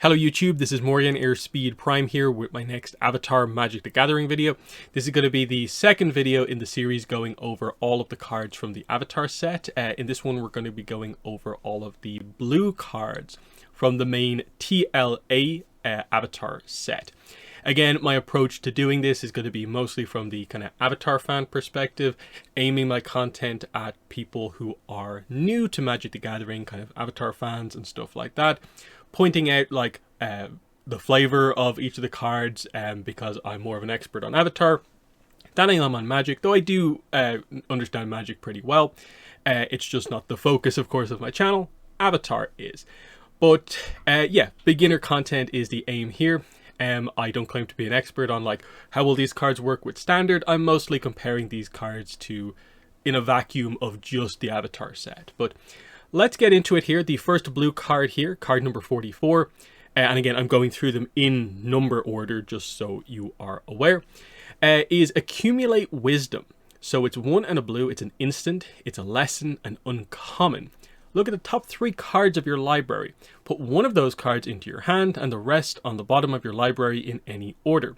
Hello YouTube, this is Morgan Airspeed Prime here with my next Avatar Magic the Gathering video. This is going to be the second video in the series going over all of the cards from the Avatar set. In this one we're going to be going over all of the blue cards from the main TLA Avatar set. Again, my approach to doing this is going to be mostly from the kind of Avatar fan perspective, aiming my content at people who are new to Magic the Gathering, kind of Avatar fans and stuff like that. Pointing out like the flavor of each of the cards because I'm more of an expert on Avatar than I am on Magic, though I do understand Magic pretty well. It's just not the focus, of course, of my channel. Avatar is. But yeah, beginner content is the aim here. I don't claim to be an expert on like how will these cards work with standard. I'm mostly comparing these cards to in a vacuum of just the Avatar set. But let's get into it here. The first blue card here, card number 44. And again, I'm going through them in number order just so you are aware. Is Accumulate Wisdom. So it's 1 and a blue, it's an instant, it's a lesson, and uncommon. Look at the top 3 cards of your library. Put one of those cards into your hand and the rest on the bottom of your library in any order.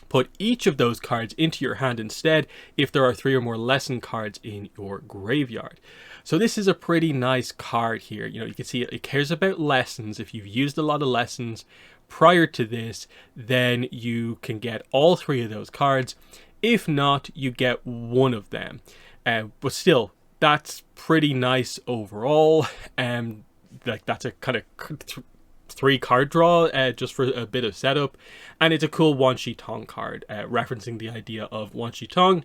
Put each of those cards into your hand instead if there are 3 or more lesson cards in your graveyard. So this is a pretty nice card here. You know, you can see it cares about lessons. If you've used a lot of lessons prior to this, then you can get all 3 of those cards. If not, you get one of them. But still, that's pretty nice overall. Like that's a kind of 3 card draw just for a bit of setup, and it's a cool Wan Shi Tong card referencing the idea of Wan Shi Tong.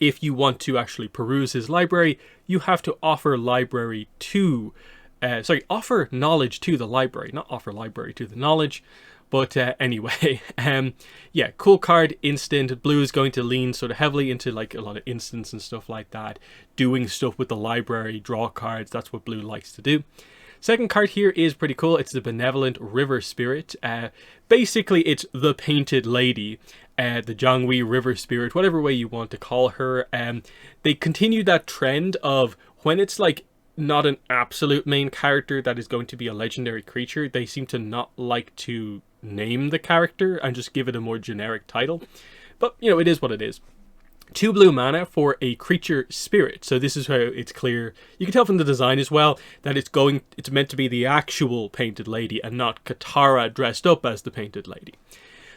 If you want to actually peruse his library, you have to offer library to offer knowledge to the library, not offer library to the knowledge. But anyway, yeah, cool card, instant. Blue is going to lean sort of heavily into like a lot of instants and stuff like that, doing stuff with the library, draw cards. That's what blue likes to do. Second card here is pretty cool. It's the Benevolent River Spirit. Basically, it's the Painted Lady, the Jianghui River Spirit, whatever way you want to call her. They continue that trend of when it's like not an absolute main character that is going to be a legendary creature, they seem to not like to name the character and just give it a more generic title. But, you know, it is what it is. 2 blue mana for a creature spirit. So this is how it's clear. You can tell from the design as well that it's meant to be the actual Painted Lady and not Katara dressed up as the Painted Lady.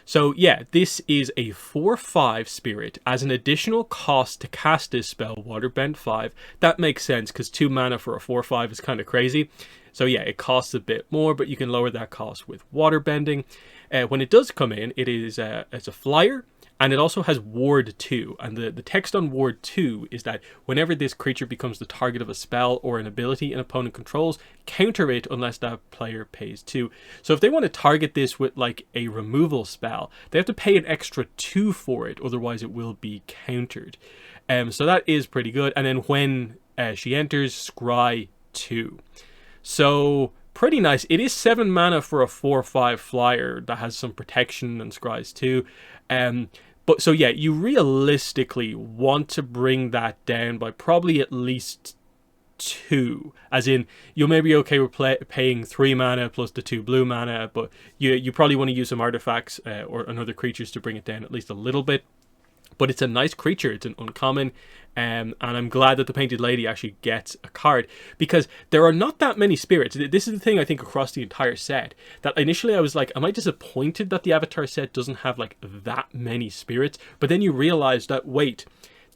So yeah, this is a 4/5 spirit as an additional cost to cast this spell, Waterbend 5. That makes sense because 2 mana for a 4/5 is kind of crazy. So yeah, it costs a bit more, but you can lower that cost with waterbending. When it does come in, it is as a flyer. And it also has Ward 2, and the text on Ward 2 is that whenever this creature becomes the target of a spell or an ability an opponent controls, counter it unless that player pays 2. So if they want to target this with like a removal spell, they have to pay an extra 2 for it, otherwise it will be countered. So that is pretty good. And then when she enters, scry 2. So pretty nice. It is 7 mana for a 4/5 flyer that has some protection and scries 2. But so yeah, you realistically want to bring that down by probably at least 2. As in, you'll maybe be okay with paying 3 mana plus the 2 blue mana, but you probably want to use some artifacts or other creatures to bring it down at least a little bit. But it's a nice creature. It's an uncommon. And I'm glad that the Painted Lady actually gets a card, because there are not that many spirits. This is the thing I think across the entire set, that initially I was like, am I disappointed that the Avatar set doesn't have like that many spirits? But then you realize that, wait,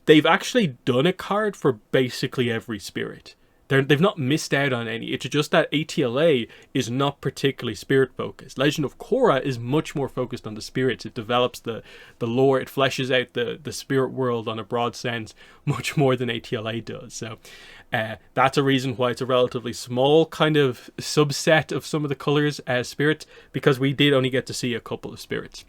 they've actually done a card for basically every spirit. They've not missed out on any. It's just that ATLA is not particularly spirit focused. Legend of Korra is much more focused on the spirits. It develops the lore. It fleshes out the spirit world on a broad sense much more than ATLA does. So that's a reason why it's a relatively small kind of subset of some of the colors as spirits, because we did only get to see a couple of spirits.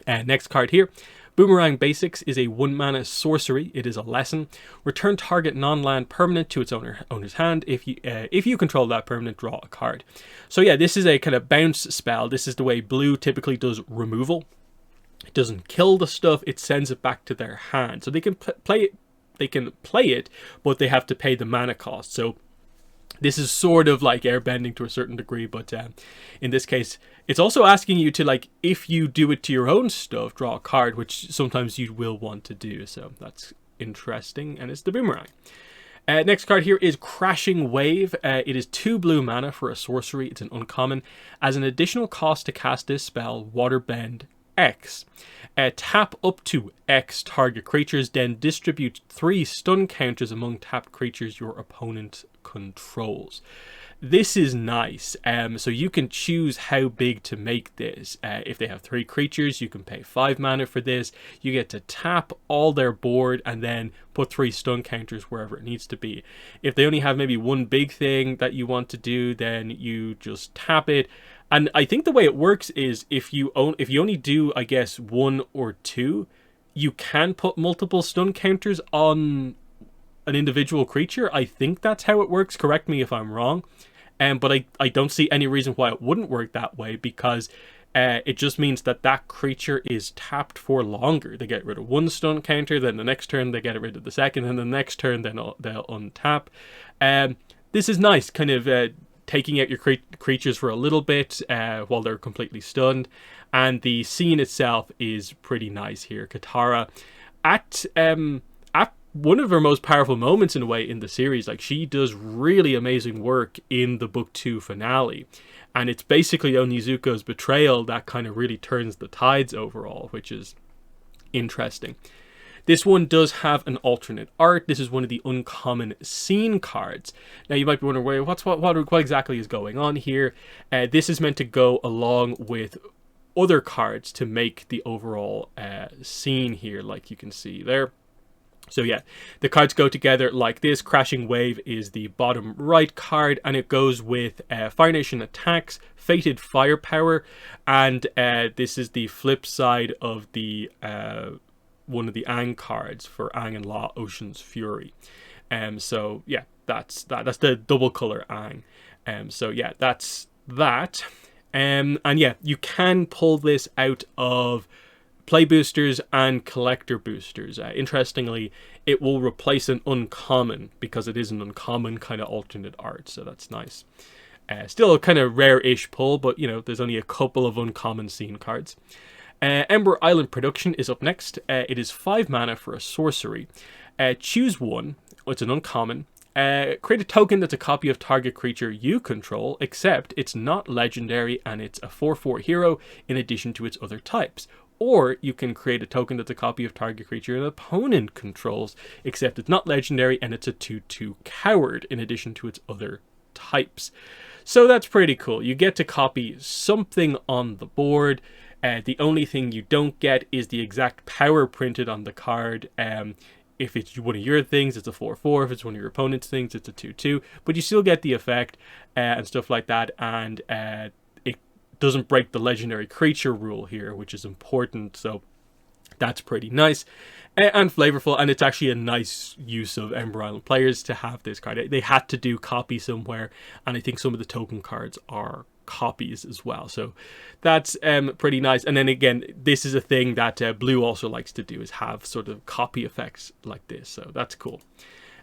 Next card here. Boomerang Basics is a 1 mana sorcery. It is a lesson. Return target non-land permanent to its owner's hand. If you control that permanent, draw a card. So yeah, this is a kind of bounce spell. This is the way blue typically does removal. It doesn't kill the stuff, it sends it back to their hand. So they can play it, but they have to pay the mana cost. So This is sort of like airbending to a certain degree, but in this case, it's also asking you to, like, if you do it to your own stuff, draw a card, which sometimes you will want to do. So that's interesting, and it's the boomerang. Next card here is Crashing Wave. It is 2 blue mana for a sorcery. It's an uncommon. As an additional cost to cast this spell, Waterbend X. Tap up to X target creatures, then distribute 3 stun counters among tapped creatures your opponent controls. This is nice. So you can choose how big to make this. If they have 3 creatures, you can pay 5 mana for this. You get to tap all their board and then put 3 stun counters wherever it needs to be. If they only have maybe one big thing that you want to do, then you just tap it. And I think the way it works is if you only do, I guess, 1 or 2, you can put multiple stun counters on an individual creature. I think that's how it works. Correct me if I'm wrong. But I don't see any reason why it wouldn't work that way, because it just means that that creature is tapped for longer. They get rid of 1 stun counter, then the next turn they get rid of the second, and the next turn then they'll untap. This is nice, kind of taking out your creatures for a little bit while they're completely stunned. And the scene itself is pretty nice here. Katara at one of her most powerful moments in a way in the series. Like, she does really amazing work in the book 2 finale, and it's basically Onizuka's betrayal that kind of really turns the tides overall, which is interesting. This one does have an alternate art. This is one of the uncommon scene cards. Now you might be wondering, wait, what exactly is going on here? This is meant to go along with other cards to make the overall scene here, like you can see there. So yeah, the cards go together like this. Crashing Wave is the bottom right card, and it goes with Fire Nation Attacks, Fated Firepower, and this is the flip side of the one of the Aang cards for Aang and Law, Ocean's Fury. So yeah, that's the double color Aang. So yeah, that's that. And yeah, you can pull this out of play boosters and collector boosters. Interestingly, it will replace an uncommon because it is an uncommon kind of alternate art, so that's nice. Still a kind of rare-ish pull, but you know, there's only a couple of uncommon scene cards. Ember Island Production is up next. It is 5 mana for a sorcery. Choose one. It's an uncommon. Create a token that's a copy of target creature you control, except it's not legendary and it's a 4/4 hero in addition to its other types. Or you can create a token that's a copy of target creature an opponent controls, except it's not legendary and it's a 2/2 coward in addition to its other types. So that's pretty cool. You get to copy something on the board. The only thing you don't get is the exact power printed on the card. If it's one of your things, it's a 4/4. If it's one of your opponent's things, it's a 2/2. But you still get the effect and stuff like that. And it doesn't break the legendary creature rule here, which is important. So that's pretty nice and flavorful. And it's actually a nice use of Ember Island players to have this card. They had to do copy somewhere. And I think some of the token cards are copies as well, so that's pretty nice. And then again, this is a thing that Blue also likes to do, is have sort of copy effects like this, so that's cool.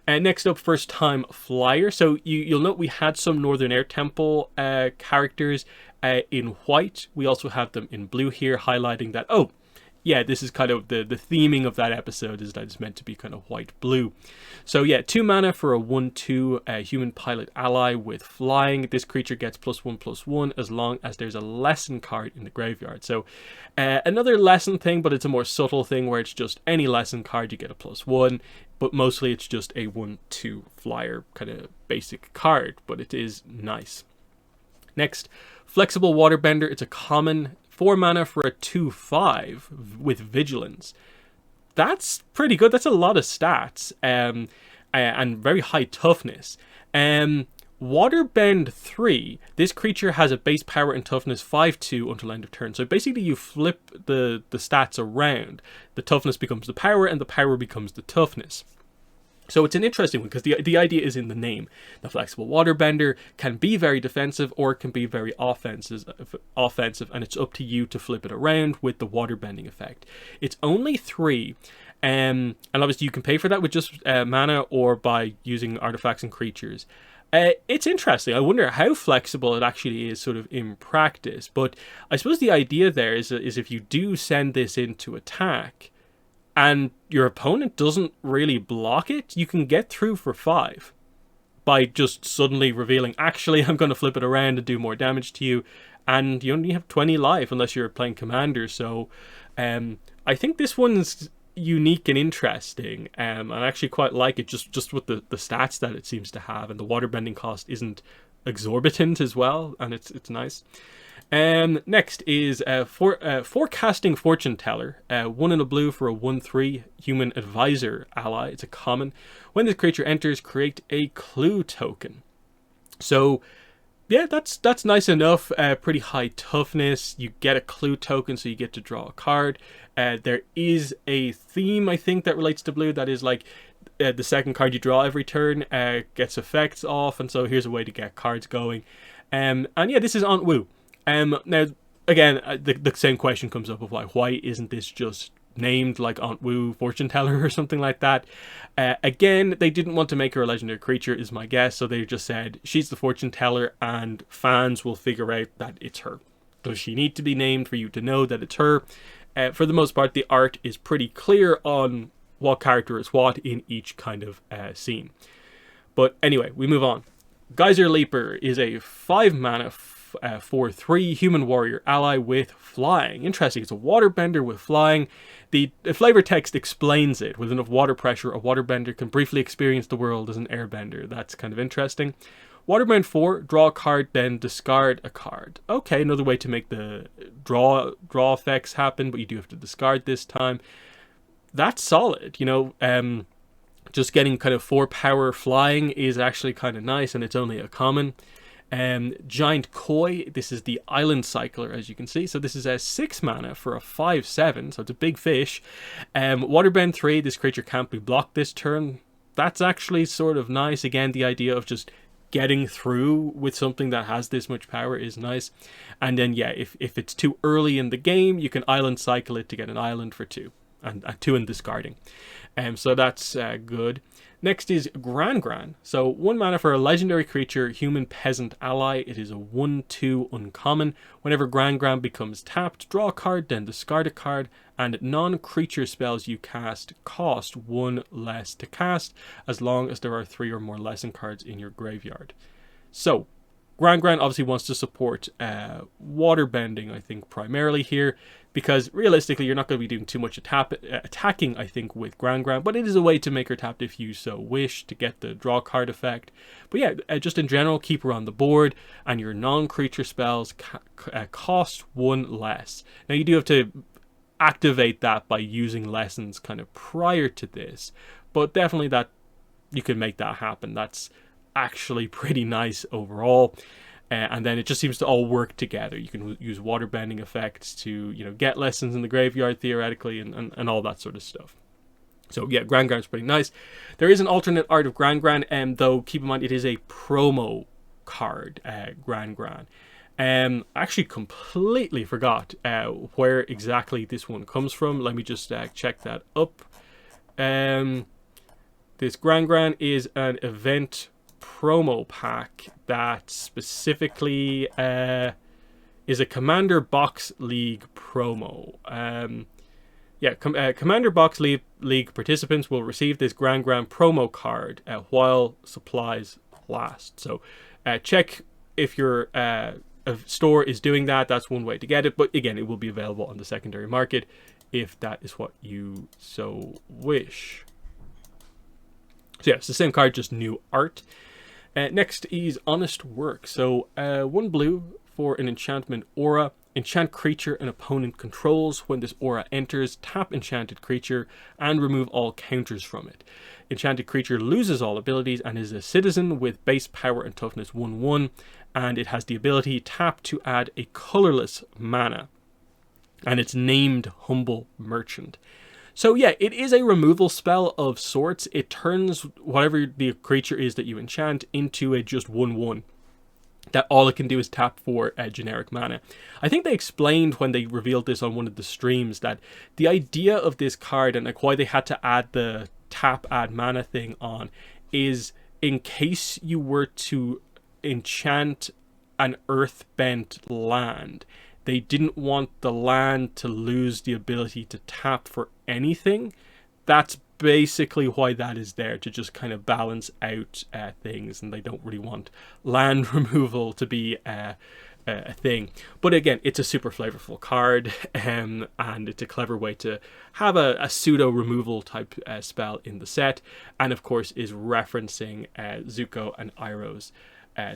Next up, First Time Flyer. So you'll note we had some Northern Air Temple characters in white. We also have them in blue here, highlighting that, oh yeah, this is kind of the theming of that episode, is that it's meant to be kind of white-blue. So yeah, 2 mana for a 1/2 human pilot ally with flying. This creature gets +1/+1 as long as there's a lesson card in the graveyard. So another lesson thing, but it's a more subtle thing where it's just any lesson card, you get a +1. But mostly it's just a 1/2 flyer kind of basic card, but it is nice. Next, Flexible Waterbender. It's a common. 4 mana for a 2/5 with Vigilance. That's pretty good. That's a lot of stats and very high toughness. Waterbend 3. This creature has a base power and toughness 5/2 until end of turn. So basically you flip the stats around. The toughness becomes the power and the power becomes the toughness. So it's an interesting one because the idea is in the name. The Flexible Waterbender can be very defensive or it can be very offensive, and it's up to you to flip it around with the waterbending effect. It's only 3, and obviously you can pay for that with just mana or by using artifacts and creatures. It's interesting. I wonder how flexible it actually is sort of in practice. But I suppose the idea there is if you do send this into attack and your opponent doesn't really block it, you can get through for 5 by just suddenly revealing, actually, I'm going to flip it around and do more damage to you. And you only have 20 life unless you're playing Commander. So I think this one's unique and interesting, and I actually quite like it just with the stats that it seems to have, and the waterbending cost isn't exorbitant as well, and it's nice. Next is Forecasting Fortune Teller, 1 in a blue for a 1/3 human advisor ally. It's a common. When this creature enters, create a clue token. So yeah, that's nice enough. Pretty high toughness. You get a clue token, so you get to draw a card. There is a theme, I think, that relates to blue. That is like the second card you draw every turn gets effects off, and so here's a way to get cards going. And yeah, this is Aunt Wu. Now, again, the same question comes up of like, why isn't this just named like Aunt Wu Fortune Teller or something like that? Again, they didn't want to make her a legendary creature, is my guess, so they just said she's the Fortune Teller, and fans will figure out that it's her. Does she need to be named for you to know that it's her? For the most part, the art is pretty clear on what character is what in each kind of scene. But anyway, we move on. Geyser Leaper is a 5 mana 4/3 human warrior ally with flying. Interesting, it's a waterbender with flying. The flavor text explains it. With enough water pressure, a waterbender can briefly experience the world as an airbender. That's kind of interesting. Waterbend 4, draw a card, then discard a card. Okay, another way to make the draw effects happen, but you do have to discard this time. That's solid, you know. Just getting kind of 4 power flying is actually kind of nice, and it's only a common. Giant Koi, this is the Island Cycler, as you can see. So this is a 6 mana for a 5/7, so it's a big fish. Waterbend 3, this creature can't be blocked this turn. That's actually sort of nice. Again, the idea of just getting through with something that has this much power is nice. And then, yeah, if it's too early in the game, you can Island Cycle it to get an island for 2. And 2 in discarding. So that's good. Next is Gran. So 1 mana for a legendary creature, human peasant ally. It is a 1/2 uncommon. Whenever Gran becomes tapped, draw a card, then discard a card, and non-creature spells you cast cost 1 less to cast, as long as there are 3 or more lesson cards in your graveyard. So Gran obviously wants to support waterbending, I think, primarily here, because realistically you're not going to be doing too much attacking, I think, with Gran, but it is a way to make her tapped if you so wish to get the draw card effect. But yeah, just in general, keep her on the board, and your non-creature spells cost 1 less. Now you do have to activate that by using lessons kind of prior to this, but definitely that you can make that happen. That's actually pretty nice overall. And then it just seems to all work together. You can use waterbending effects to, you know, get lessons in the graveyard theoretically, and all that sort of stuff. So yeah, Gran's pretty nice. There is an alternate art of Gran, though keep in mind it is a promo card, Gran. I actually completely forgot where exactly this one comes from. Let me just check that up. This Gran is an event promo pack that specifically is a Commander Box League promo. Commander Box League participants will receive this Gran promo card while supplies last. So check if your store is doing that. That's one way to get it, but again, it will be available on the secondary market if that is what you so wish. So yeah, it's the same card, just new art. Next is Honest Work. So 1 blue for an enchantment aura. Enchant creature an opponent controls. When this aura enters, tap enchanted creature and remove all counters from it. Enchanted creature loses all abilities and is a citizen with base power and toughness 1/1, and it has the ability tap to add a colorless mana, and it's named Humble Merchant. So yeah, it is a removal spell of sorts. It turns whatever the creature is that you enchant into a just 1/1. That all it can do is tap for generic mana. I think they explained when they revealed this on one of the streams that the idea of this card and like why they had to add the tap add mana thing on is in case you were to enchant an earth-bent land, they didn't want the land to lose the ability to tap for anything. That's basically why that is there, to just kind of balance out things, and they don't really want land removal to be a thing. But again, it's a super flavorful card, and it's a clever way to have a pseudo removal type spell in the set, and of course is referencing Zuko and Iroh's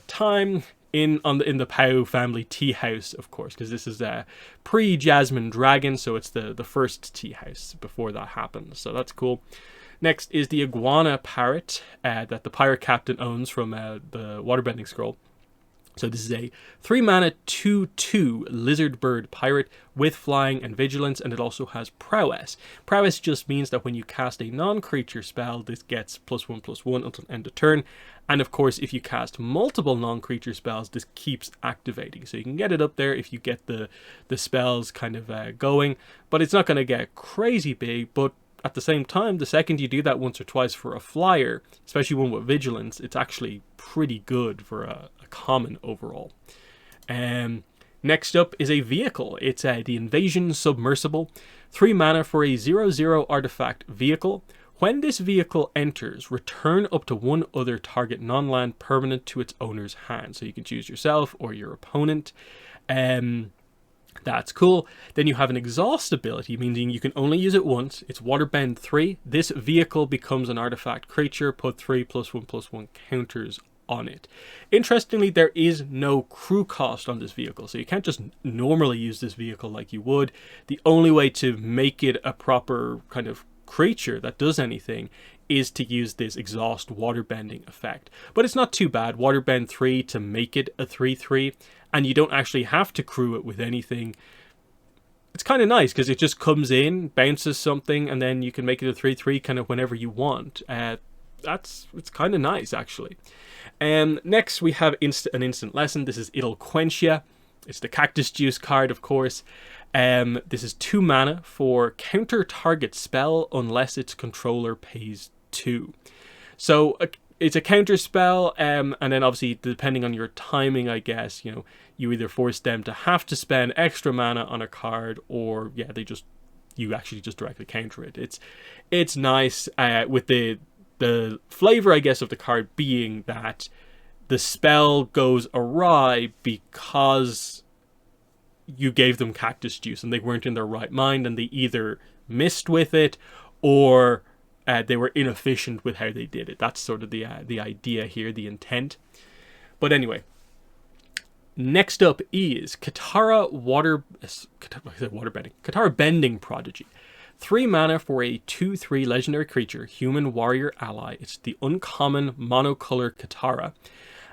time in the Pow family tea house, of course, because this is pre-Jasmine Dragon, so it's the first tea house before that happened, so that's cool. Next is the Iguana Parrot that the pirate captain owns from the Waterbending Scroll. So this is a 3-mana 2/2 lizard bird pirate with flying and vigilance, and it also has prowess. Prowess just means that when you cast a non-creature spell, this gets +1/+1 until end of turn. And of course, if you cast multiple non-creature spells, this keeps activating. So you can get it up there if you get the spells kind of going, but it's not going to get crazy big. But at the same time, the second you do that once or twice for a flyer, especially one with vigilance, it's actually pretty good for a common overall. Next up is a vehicle. It's the Invasion Submersible. 3 mana for a 0/0 artifact vehicle. When this vehicle enters, return up to one other target non-land permanent to its owner's hand. So you can choose yourself or your opponent. That's cool. Then you have an exhaust ability, meaning you can only use it once. It's Waterbend 3. This vehicle becomes an artifact creature. Put 3 +1/+1 counters on it. Interestingly, there is no crew cost on this vehicle, so you can't just normally use this vehicle like you would. The only way to make it a proper kind of creature that does anything is to use this exhaust waterbending effect. But it's not too bad. Waterbend 3 to make it a 3/3, and you don't actually have to crew it with anything. It's kind of nice because it just comes in, bounces something, and then you can make it a 3/3 kind of whenever you want. It's kind of nice, actually. Next, we have an instant lesson. This is It'll Quench Ya. It's the Cactus Juice card, of course. This is 2 mana for counter target spell unless its controller pays 2. So it's a counter spell, and then obviously depending on your timing, I guess, you either force them to have to spend extra mana on a card, or yeah, you actually just directly counter it. It's nice with the flavor, I guess, of the card being that the spell goes awry because you gave them Cactus Juice and they weren't in their right mind, and they either missed with it or they were inefficient with how they did it. That's sort of the idea here, the intent. But anyway, next up is Katara Bending Prodigy. 3 mana for a 2/3 legendary creature, human warrior ally. It's the uncommon monocolor Katara.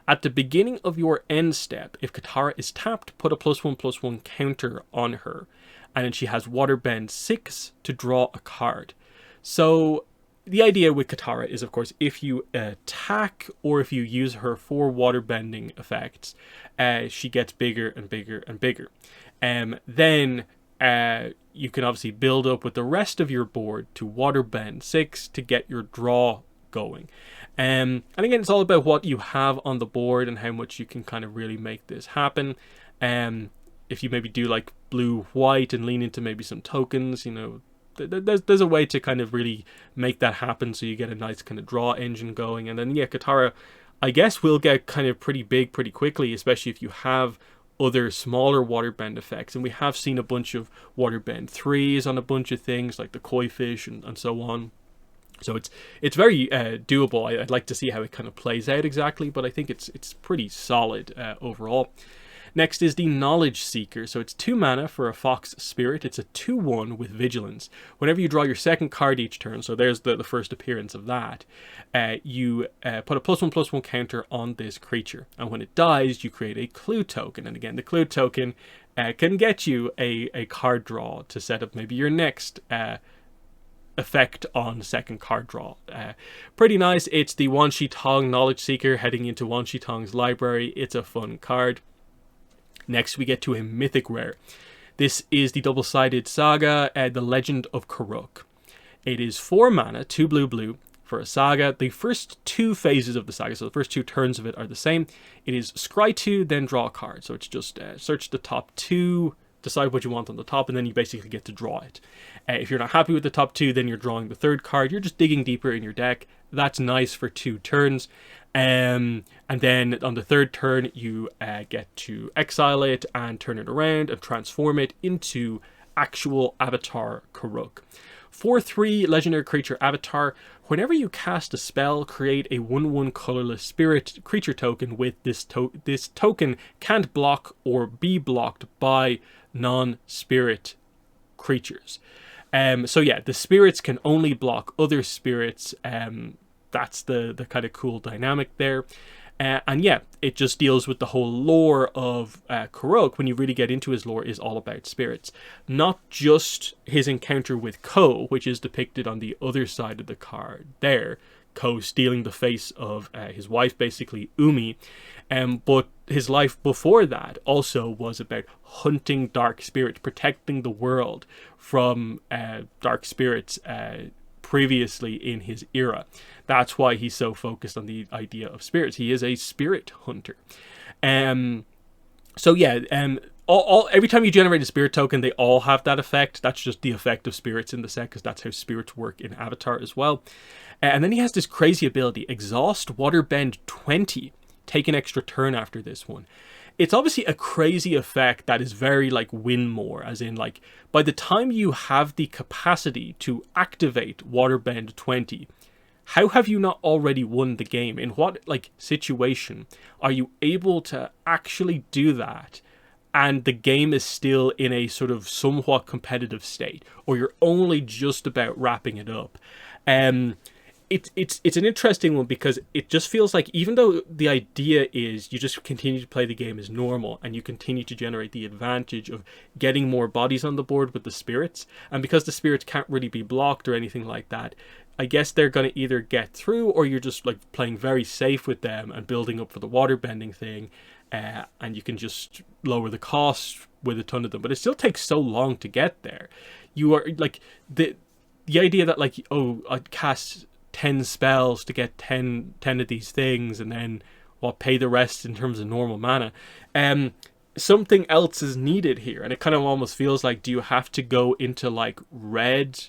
At the beginning of your end step, if Katara is tapped, put a +1/+1 counter on her. And then she has Waterbend 6 to draw a card. So the idea with Katara is, of course, if you attack or if you use her for waterbending effects, she gets bigger and bigger and bigger. Then you can obviously build up with the rest of your board to Waterbend 6 to get your draw going. And again, it's all about what you have on the board and how much you can kind of really make this happen. If you maybe do like blue-white and lean into maybe some tokens, there's a way to kind of really make that happen so you get a nice kind of draw engine going. And then, yeah, Katara, I guess, will get kind of pretty big pretty quickly, especially if you have other smaller waterbend effects. And we have seen a bunch of waterbend 3s on a bunch of things like the koi fish and so on. So it's very doable. I'd like to see how it kind of plays out exactly, but I think it's pretty solid overall. Next is the Knowledge Seeker. So it's 2 mana for a Fox Spirit. It's a 2/1 with Vigilance. Whenever you draw your second card each turn, so there's the first appearance of that, you put a +1/+1 counter on this creature. And when it dies, you create a clue token. And again, the clue token can get you a card draw to set up maybe your next effect on second card draw. Pretty nice. It's the Wan Shi Tong Knowledge Seeker heading into Wan Shi Tong's library. It's a fun card. Next, we get to a mythic rare. This is the double-sided saga, The Legend of Karuk. It is 4 mana, 2 blue, for a saga. The first 2 phases of the saga, so the first 2 turns of it, are the same. It is scry 2, then draw a card. So it's just search the top 2, decide what you want on the top, and then you basically get to draw it. If you're not happy with the top 2, then you're drawing the 3rd card. You're just digging deeper in your deck. That's nice for 2 turns. And then on the 3rd turn, you get to exile it and turn it around and transform it into actual Avatar Karuk. 4/3 legendary creature Avatar. Whenever you cast a spell, create a 1/1 colorless spirit creature token with this token can't block or be blocked by non-spirit creatures. So yeah, the spirits can only block other spirits. That's the kind of cool dynamic there. And yeah, it just deals with the whole lore of Karuk. When you really get into his lore, is all about spirits. Not just his encounter with Ko, which is depicted on the other side of the card there. Ko stealing the face of his wife, basically, Umi. But his life before that also was about hunting dark spirits, protecting the world from dark spirits previously in his era. That's why he's so focused on the idea of spirits. He is a spirit hunter. So yeah, every time you generate a spirit token, they all have that effect. That's just the effect of spirits in the set, because that's how spirits work in Avatar as well. And then he has this crazy ability, Exhaust Waterbend 20. Take an extra turn after this one. It's obviously a crazy effect that is very like win more, as in like by the time you have the capacity to activate Waterbend 20, how have you not already won the game? In what like situation are you able to actually do that and the game is still in a sort of somewhat competitive state, or you're only just about wrapping it up? It's an interesting one, because it just feels like, even though the idea is you just continue to play the game as normal and you continue to generate the advantage of getting more bodies on the board with the spirits, and because the spirits can't really be blocked or anything like that, I guess they're going to either get through, or you're just like playing very safe with them and building up for the water bending thing, and you can just lower the cost with a ton of them. But it still takes so long to get there. You are like the idea that like, oh, I'd cast 10 spells to get 10 of these things, and then pay the rest in terms of normal mana. Something else is needed here, and it kind of almost feels like, do you have to go into like a red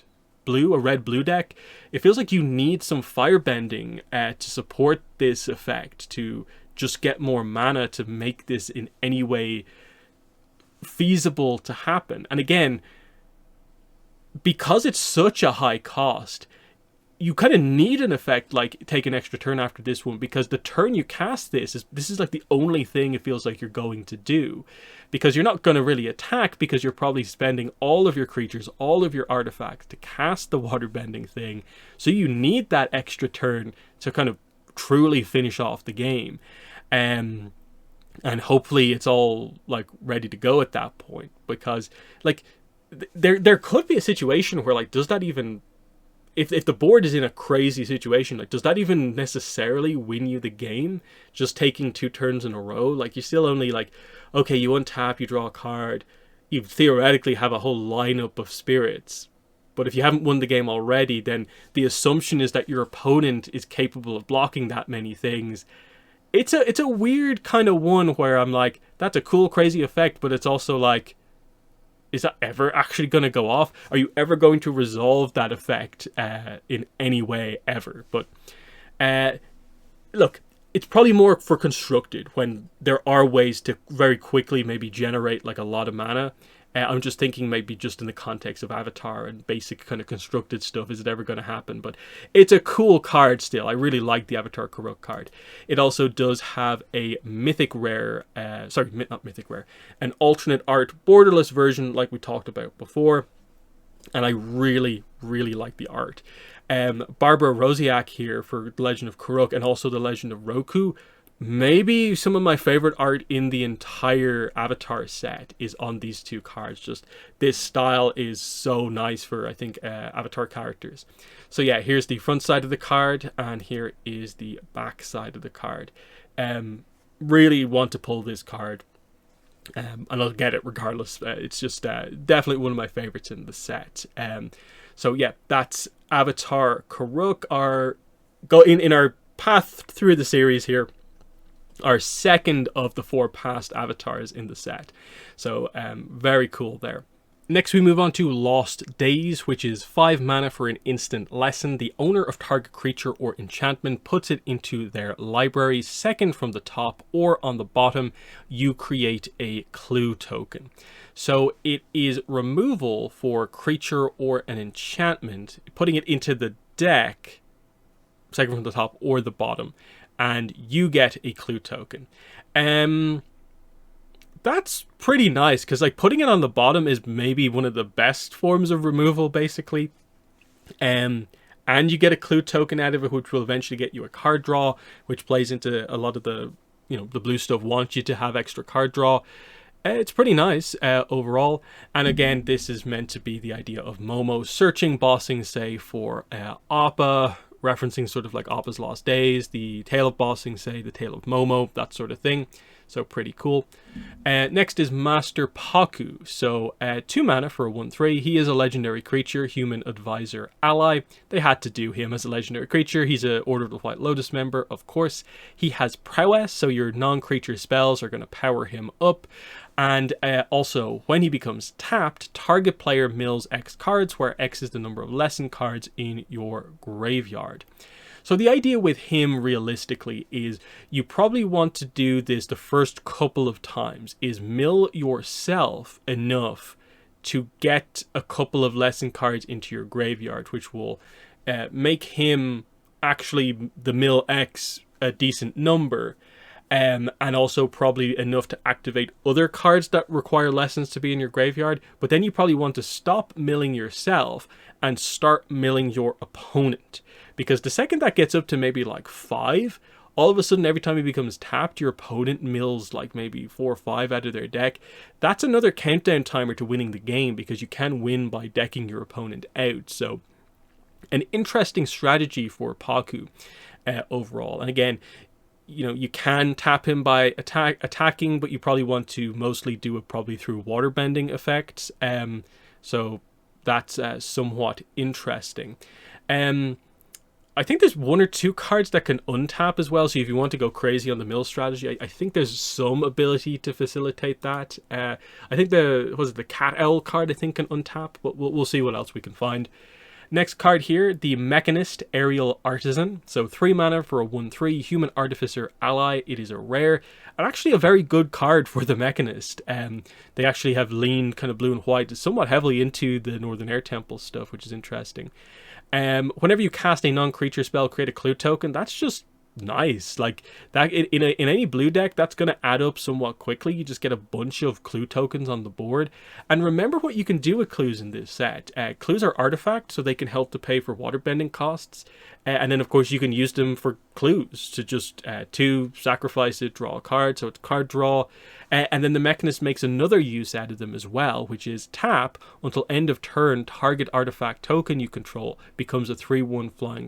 blue deck? It feels like you need some firebending to support this effect, to just get more mana to make this in any way feasible to happen. And again, because it's such a high cost, you kind of need an effect like take an extra turn after this one, because the turn you cast this is like the only thing it feels like you're going to do, because you're not going to really attack, because you're probably spending all of your creatures, all of your artifacts to cast the waterbending thing. So you need that extra turn to kind of truly finish off the game, and hopefully it's all like ready to go at that point, because like there could be a situation where like, does that even, if the board is in a crazy situation, like, does that even necessarily win you the game? Just taking 2 turns in a row? Like, you still only, like, okay, you untap, you draw a card, you theoretically have a whole lineup of spirits. But if you haven't won the game already, then the assumption is that your opponent is capable of blocking that many things. It's a weird kind of one where I'm like, that's a cool, crazy effect, but it's also like, is that ever actually going to go off? Are you ever going to resolve that effect in any way ever? But look, it's probably more for constructed, when there are ways to very quickly maybe generate like a lot of mana. I'm just thinking maybe just in the context of Avatar and basic kind of constructed stuff, is it ever going to happen? But it's a cool card still. I really like the Avatar Karuk card. It also does have a mythic rare, not mythic rare, an alternate art borderless version like we talked about before. And I really, really like the art. Barbara Rosiak here for The Legend of Karuk, and also The Legend of Roku. Maybe some of my favorite art in the entire Avatar set is on these 2 cards. Just this style is so nice for, I think, Avatar characters. So yeah, here's the front side of the card, and here is the back side of the card. Really want to pull this card, and I'll get it regardless. It's just definitely one of my favorites in the set. So yeah, that's Avatar Karuk, our go in our path through the series here, our second of the 4 past avatars in the set. So very cool there. Next we move on to Lost Days, which is 5 mana for an instant lesson. The owner of target creature or enchantment puts it into their library, second from the top or on the bottom. You create a clue token. So it is removal for creature or an enchantment, putting it into the deck, second from the top or the bottom, and you get a clue token. That's pretty nice, because like putting it on the bottom is maybe one of the best forms of removal, basically. And you get a clue token out of it, which will eventually get you a card draw, which plays into a lot of the, you know, the blue stuff wants you to have extra card draw. It's pretty nice overall. And again, this is meant to be the idea of Momo searching, bossing, say, for Appa, referencing sort of like Appa's Lost Days, the Tale of Bossing, say, the Tale of Momo, that sort of thing. So pretty cool. Next is Master Paku. So 2 mana for a 1/3. He is a legendary creature, human advisor ally. They had to do him as a legendary creature. He's a Order of the White Lotus member, of course. He has prowess, so your non-creature spells are going to power him up. And also, when he becomes tapped, target player mills X cards, where X is the number of lesson cards in your graveyard. So the idea with him realistically is you probably want to do this the first couple of times, is mill yourself enough to get a couple of lesson cards into your graveyard, which will make him actually the mill X a decent number. And also probably enough to activate other cards that require lessons to be in your graveyard. But then you probably want to stop milling yourself and start milling your opponent. Because the second that gets up to maybe like 5, all of a sudden every time he becomes tapped, your opponent mills like maybe 4 or 5 out of their deck. That's another countdown timer to winning the game, because you can win by decking your opponent out. So an interesting strategy for Paku overall. And again, you know, you can tap him by attacking, but you probably want to mostly do it probably through waterbending effects. So that's somewhat interesting. I think there's 1 or 2 cards that can untap as well. So if you want to go crazy on the mill strategy, I think there's some ability to facilitate that. I think the Cat Owl card I think can untap, but we'll see what else we can find. Next card here, the Mechanist Aerial Artisan. So 3 mana for a 1/3 human artificer ally. It is a rare, and actually a very good card for the Mechanist. They actually have leaned kind of blue and white somewhat heavily into the Northern Air Temple stuff, which is interesting. Whenever you cast a non-creature spell, create a clue token. That's just nice. Like that in any blue deck, that's going to add up somewhat quickly. You just get a bunch of clue tokens on the board. And remember what you can do with clues in this set. Clues are artifacts, so they can help to pay for waterbending costs. And then of course you can use them for clues to just 2, sacrifice it, draw a card, so it's card draw. And then the Mechanist makes another use out of them as well, which is tap until end of turn. Target artifact token you control becomes a 3/1 flying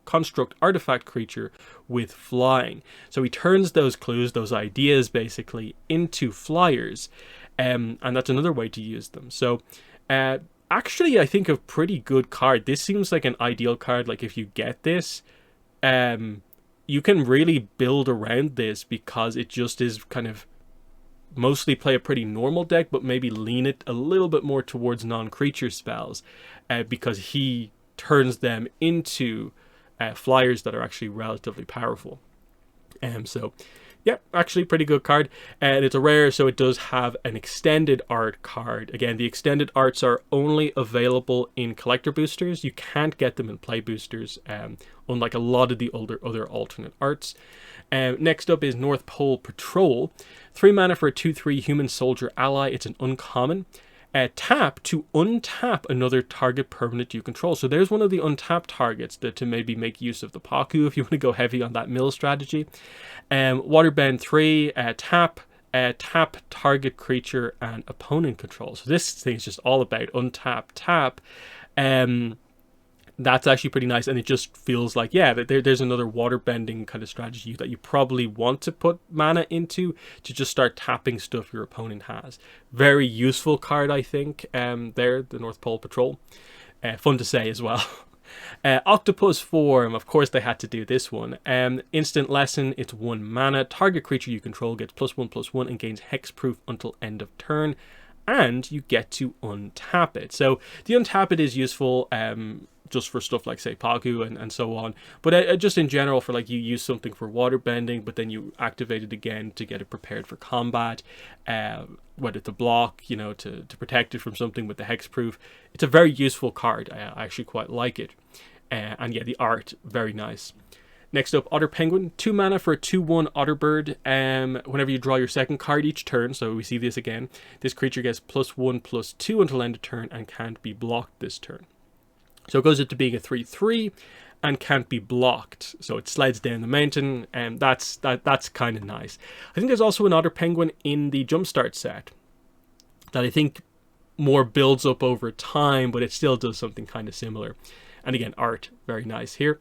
construct artifact creature with flying. So he turns those clues, those ideas basically, into flyers, and that's another way to use them. So actually I think a pretty good card. This seems like an ideal card. Like if you get this, you can really build around this, because it just is kind of mostly play a pretty normal deck, but maybe lean it a little bit more towards non-creature spells, because he turns them into flyers that are actually relatively powerful. So yeah, actually pretty good card. And it's a rare, so it does have an extended art card. Again, the extended arts are only available in collector boosters. You can't get them in play boosters, unlike a lot of the other alternate arts. Next up is North Pole Patrol. 3 mana for a 2/3 human soldier ally. It's an uncommon. Tap to untap another target permanent you control. So there's one of the untapped targets to maybe make use of the Paku if you want to go heavy on that mill strategy. Waterbend 3, tap target creature and opponent control. So this thing is just all about untap, tap. That's actually pretty nice, and it just feels like, yeah, there's another waterbending kind of strategy that you probably want to put mana into to just start tapping stuff your opponent has. Very useful card, I think, there, the North Pole Patrol. Fun to say as well. Octopus form, of course they had to do this one. Instant lesson, it's 1 mana. Target creature you control gets +1/+1 and gains hexproof until end of turn. And you get to untap it. So the untap it is useful just for stuff like, say, Pagu and so on. But just in general, for like, you use something for water bending, but then you activate it again to get it prepared for combat. Whether to block, you know, to protect it from something with the hexproof. It's a very useful card. I actually quite like it. And yeah, the art, very nice. Next up, Otter Penguin, 2 mana for a 2/1 Otter Bird. Whenever you draw your second card each turn, so we see this again, this creature gets +1/+2 until end of turn and can't be blocked this turn. So it goes into being a 3/3 and can't be blocked. So it slides down the mountain, and that's kind of nice. I think there's also an Otter Penguin in the Jumpstart set that I think more builds up over time, but it still does something kind of similar. And again, art, very nice here.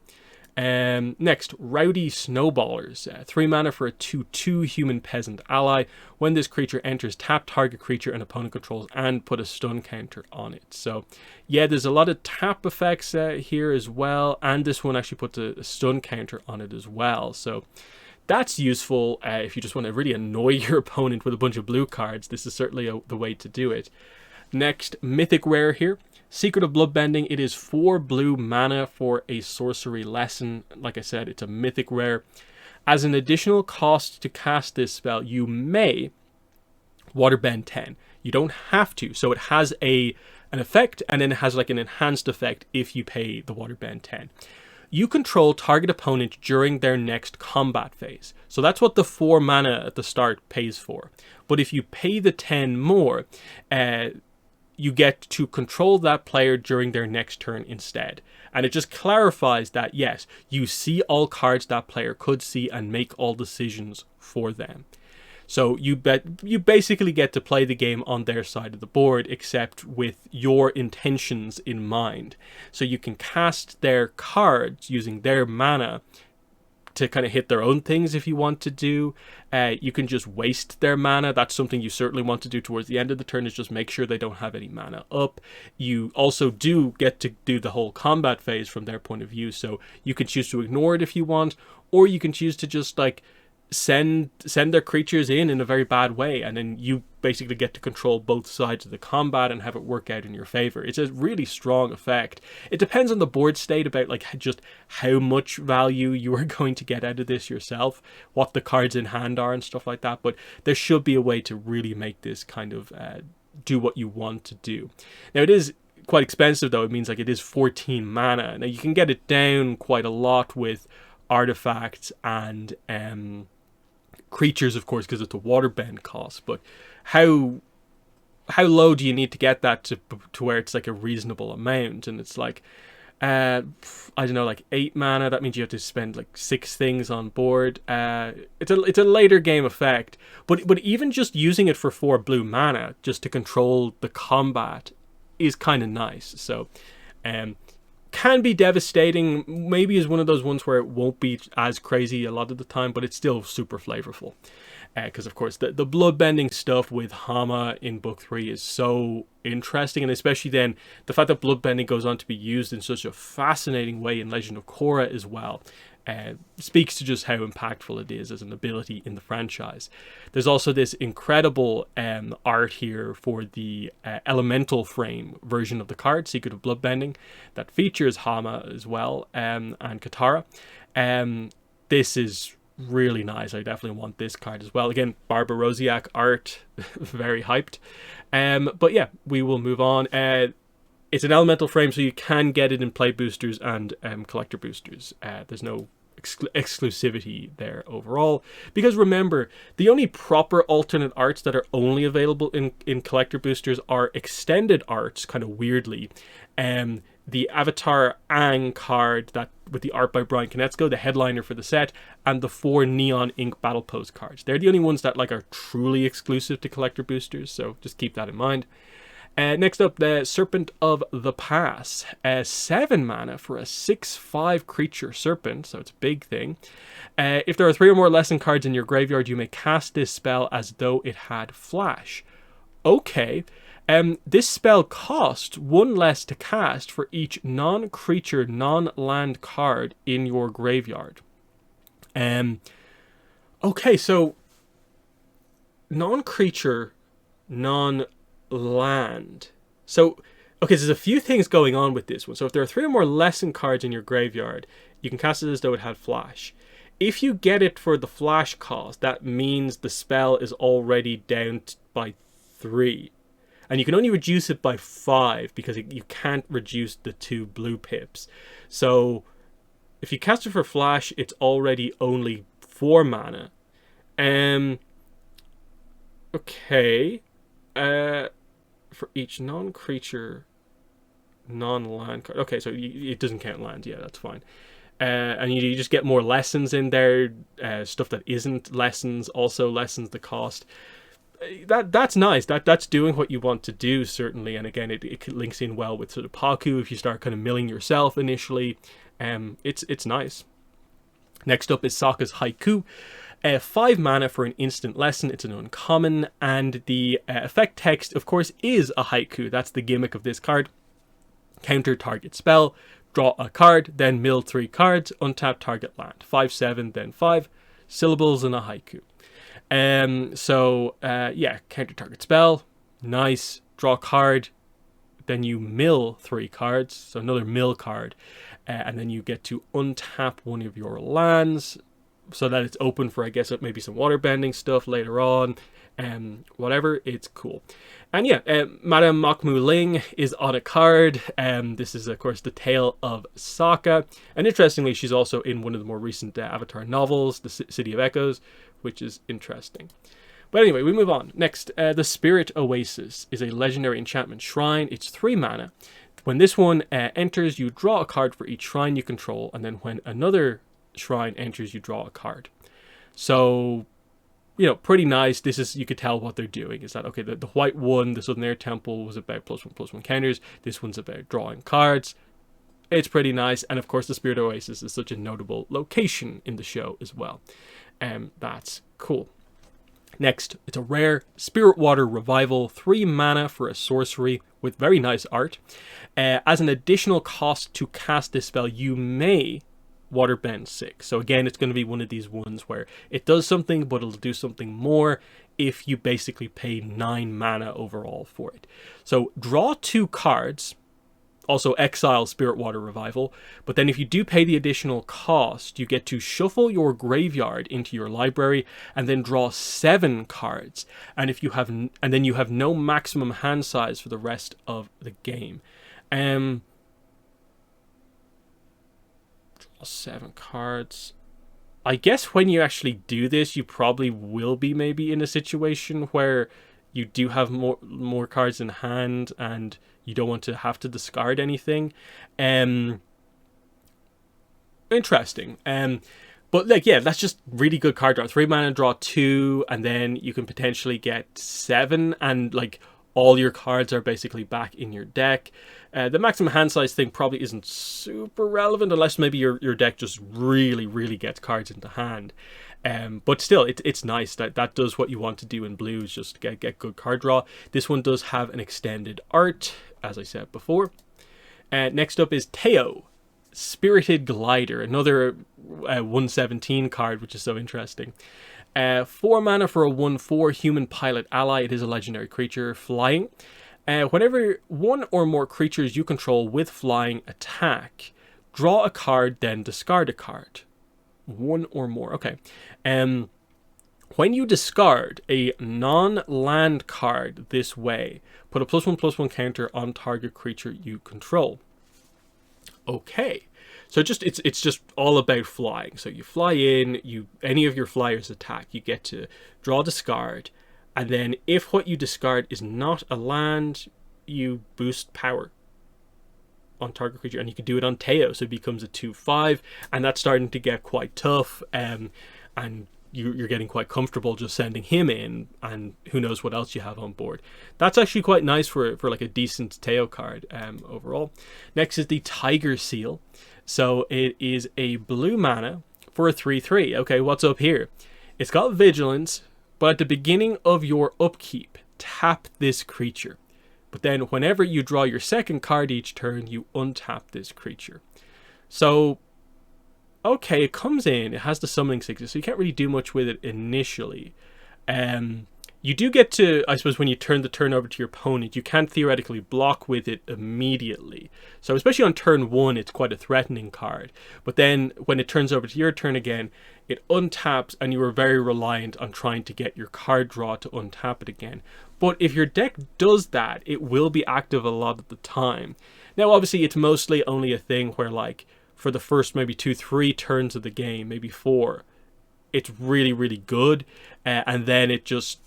Next, Rowdy Snowballers. 3 mana for a 2/2 human peasant ally. When this creature enters, tap target creature an opponent controls and put a stun counter on it. So yeah, there's a lot of tap effects here as well, and this one actually puts a stun counter on it as well. So that's useful if you just want to really annoy your opponent with a bunch of blue cards. This is certainly the way to do it. Next, Mythic Rare here. Secret of Bloodbending. It is 4 blue mana for a sorcery lesson. Like I said, it's a mythic rare. As an additional cost to cast this spell, you may waterbend 10. You don't have to. So it has an effect, and then it has like an enhanced effect if you pay the waterbend 10. You control target opponent during their next combat phase. So that's what the 4 mana at the start pays for. But if you pay the 10 more, you get to control that player during their next turn instead. And it just clarifies that, yes, you see all cards that player could see and make all decisions for them. So you basically get to play the game on their side of the board, except with your intentions in mind. So you can cast their cards using their mana to kind of hit their own things if you want to do. You can just waste their mana. That's something you certainly want to do towards the end of the turn, is just make sure they don't have any mana up. You also do get to do the whole combat phase from their point of view, so you can choose to ignore it if you want, or you can choose to just like send their creatures in a very bad way, and then you basically get to control both sides of the combat and have it work out in your favor. It's a really strong effect. It depends on the board state about like just how much value you are going to get out of this yourself, what the cards in hand are and stuff like that, but there should be a way to really make this kind of do what you want to do. Now it is quite expensive though. It means like it is 14 mana. Now you can get it down quite a lot with artifacts and creatures, of course, because it's a waterbend cost, but how low do you need to get that to where it's like a reasonable amount? And it's like I don't know, like 8 mana. That means you have to spend like 6 things on board. It's a later game effect, but even just using it for 4 blue mana just to control the combat is kind of nice. So can be devastating. Maybe is one of those ones where it won't be as crazy a lot of the time, but it's still super flavorful. Because of course the bloodbending stuff with Hama in book 3 is so interesting, and especially then the fact that bloodbending goes on to be used in such a fascinating way in Legend of Korra as well speaks to just how impactful it is as an ability in the franchise. There's also this incredible art here for the elemental frame version of the card, Secret of Bloodbending, that features Hama as well, and Katara. This is really nice. I definitely want this card as well. Again, Barbara Rosiak art, very hyped. But yeah, we will move on. It's an elemental frame, so you can get it in play boosters and collector boosters. There's no exclusivity there overall, because remember, the only proper alternate arts that are only available in collector boosters are extended arts, kind of weirdly. The Avatar Aang card that with the art by Brian Konietzko, the headliner for the set, and the 4 Neon Ink Battle Pose cards. They're the only ones that like are truly exclusive to collector boosters, so just keep that in mind. Next up, the Serpent of the Pass. 7 mana for a 6/5 creature serpent, so it's a big thing. If there are 3 or more lesson cards in your graveyard, you may cast this spell as though it had flash. Okay. This spell costs 1 less to cast for each non-creature, non-land card in your graveyard. Okay, so non-creature, non-land. So, okay, there's a few things going on with this one. So if there are 3 or more lesson cards in your graveyard, you can cast it as though it had flash. If you get it for the flash cost, that means the spell is already down by 3. And you can only reduce it by 5 because you can't reduce the 2 blue pips. So if you cast it for flash, it's already only 4 mana. Okay. For each non-creature, non-land card. Okay, so it doesn't count land. Yeah, that's fine. And you just get more lessons in there. Stuff that isn't lessons also lessens the cost. That's nice. That's doing what you want to do, certainly. And again, it links in well with sort of Paku if you start kind of milling yourself initially. It's nice. Next up is Sokka's Haiku. 5 mana for an instant lesson. It's an uncommon, and the effect text, of course, is a haiku. That's the gimmick of this card. Counter target spell, draw a card, then mill 3 cards, untap target land. 5/7, then 5 syllables in a haiku. Yeah, counter target spell, nice. Draw card, then you mill 3 cards, so another mill card, and then you get to untap one of your lands, so that it's open for, I guess, maybe some waterbending stuff later on, whatever. It's cool. And yeah, Madame Makmu Ling is on a card. This is, of course, the tale of Sokka. And interestingly, she's also in one of the more recent Avatar novels, The City of Echoes, which is interesting. But anyway, we move on. Next, the Spirit Oasis is a legendary enchantment shrine. It's 3 mana. When this one enters, you draw a card for each shrine you control, and then when another shrine enters, you draw a card. So, you know, pretty nice. This is, you could tell what they're doing. Is that, okay, the white one, the Southern Air Temple, was about +1/+1 counters. This one's about drawing cards. It's pretty nice. And of course, the Spirit Oasis is such a notable location in the show as well. That's cool. Next, it's a rare Spirit Water Revival, 3 mana for a sorcery with very nice art. As an additional cost to cast this spell, you may waterbend 6. So again, it's going to be one of these ones where it does something, but it'll do something more if you basically pay 9 mana overall for it. So draw 2 cards, also exile Spirit Water Revival, but then if you do pay the additional cost, you get to shuffle your graveyard into your library and then draw 7 cards. And if you have, and then you have no maximum hand size for the rest of the game. Draw 7 cards. I guess when you actually do this, you probably will be maybe in a situation where you do have more cards in hand and you don't want to have to discard anything. Interesting. But like, yeah, that's just really good card draw. 3 mana, draw 2, and then you can potentially get 7, and like all your cards are basically back in your deck. The maximum hand size thing probably isn't super relevant unless maybe your deck just really gets cards into hand. But still, it's nice that does what you want to do in blues, just get good card draw. This one does have an extended art, as I said before. Next up is Teo, Spirited Glider, another 117 card, which is so interesting. 4 mana for a 1/4 human pilot ally. It is a legendary creature, flying. Whenever one or more creatures you control with flying attack, draw a card, then discard a card. 1 or more, okay. When you discard a non-land card this way, put a +1/+1 counter on target creature you control. Okay, so it's just all about flying. So you fly in, any of your flyers attack, you get to draw, discard, and then if what you discard is not a land, you boost power on target creature, and you can do it on Teo, so it becomes a 2/5, and that's starting to get quite tough, and you're getting quite comfortable just sending him in, and who knows what else you have on board. That's actually quite nice for like a decent Teo card overall. Next is the Tiger Seal. So it is a blue mana for a 3/3. Okay, what's up here? It's got Vigilance, but at the beginning of your upkeep, tap this creature. But then whenever you draw your second card each turn, you untap this creature. So, okay, it comes in, it has the summoning signature, so you can't really do much with it initially. You do get to, I suppose, when you turn the turn over to your opponent, you can theoretically block with it immediately. So especially on turn 1, it's quite a threatening card. But then when it turns over to your turn again, it untaps and you are very reliant on trying to get your card draw to untap it again. But if your deck does that, it will be active a lot of the time. Now obviously it's mostly only a thing where, like, for the first maybe 2-3 turns of the game, maybe 4, it's really, really good. And then it just...